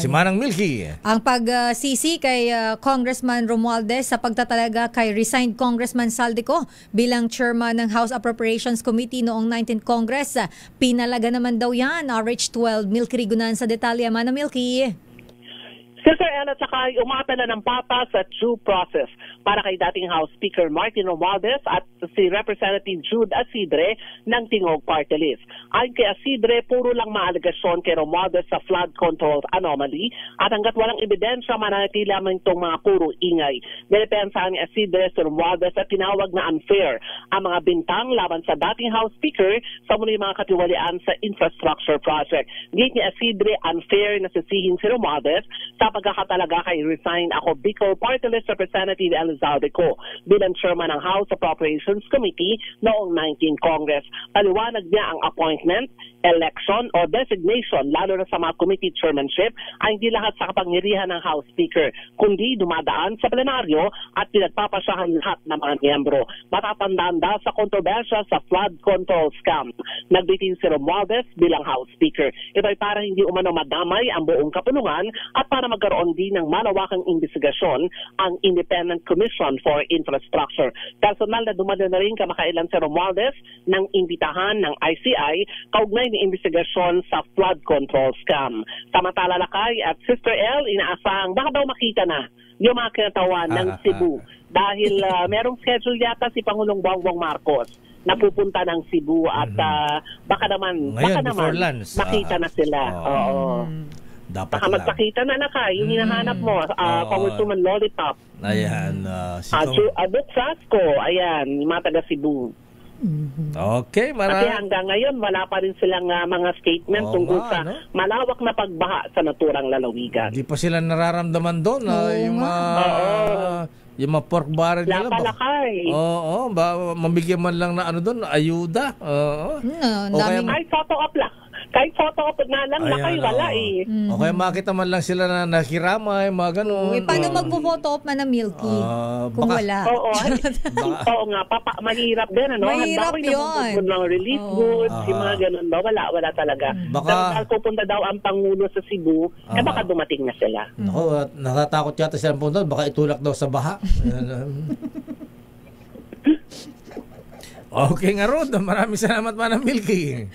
Si Manang Milky. Ang pagsisi kay Congressman Romualdez sa pagtatalaga kay resigned Congressman Saldico bilang chairman ng House Appropriations Committee noong 19th Congress. Pinalaga naman daw yan. RH12, Milky Rigunan sa detalye. Manang Milky. Sister Ella, saka umatala ng patas at due process para kay dating House Speaker Martin Romualdez at si Representative Jude Asidre ng Tingog Party List. Ayon kay Asidre, puro lang maaligasyon kay Romualdez sa flood control anomaly at hanggat walang ebidensya, mananatili lamang itong mga puro ingay. Nirepensahan ni Asidre si Romualdez at tinawag na unfair ang mga bintang laban sa dating House Speaker sa muli mga katiwalian sa infrastructure project. Gate ni Asidre, unfair na sisihin si Romualdez sa pagkakatalaga kay resign ako Bicol Party List Representative Elizalde Co bilang chairman ng House Appropriations Committee noong 19th Congress. Paliwanag niya ang appointment, election o designation lalo na sa mga committee chairmanship ay hindi lahat sa kapangyarihan ng House Speaker kundi dumadaan sa plenaryo at pinagpapasyahan lahat ng mga miyembro. Matatandaan dahil sa kontrobersya sa flood control scam. Nagbitin si Romualdez bilang House Speaker. Ito ay para hindi umano madamay ang buong kapulungan at para magkaroon din ng malawakang investigasyon ang Independent Commission for Infrastructure. Personal na dumalo na rin kamakailan si Romualdez ng imbitahan ng ICI kaugnay ng investigasyon sa flood control scam. Samantala Lakay at Sister L, inaasahang baka daw makita na yung mga kinatawan ng Cebu dahil merong schedule yata si Pangulong Bongbong Marcos na pupunta ng Cebu at baka naman makita na sila. Oo. Dapat baka magpakita na Lakay, yung hinahanap mo, Congresswoman Lollipop. Ayan. Abot Sasco, ayan, yung mga taga Cebu. Okay, Kasi hanggang ngayon, wala pa rin silang mga statement tungkol sa malawak na pagbaha sa naturang lalawigan. Hindi pa sila nararamdaman doon yung mga pork barrel nila. Lakay. Oo, mabigyan man lang na doon, ayuda. Oo. Ay, photo up lang. Kahit photo up na lang, Lakay, wala eh. O kaya makita man lang sila na nakiramay, mga ganun. Paano magpo-photo up man ng Milky kung wala? Oo nga, mahirap din, ano? Mahirap yun. Ng relief goods, yung mga ganun ba? Wala talaga. Dahil pupunta daw ang Pangulo sa Cebu, baka dumating na sila. Ako, natatakot yata silang punta, baka itulak daw sa baha. Okay nga Rod, maraming salamat Manang Milky.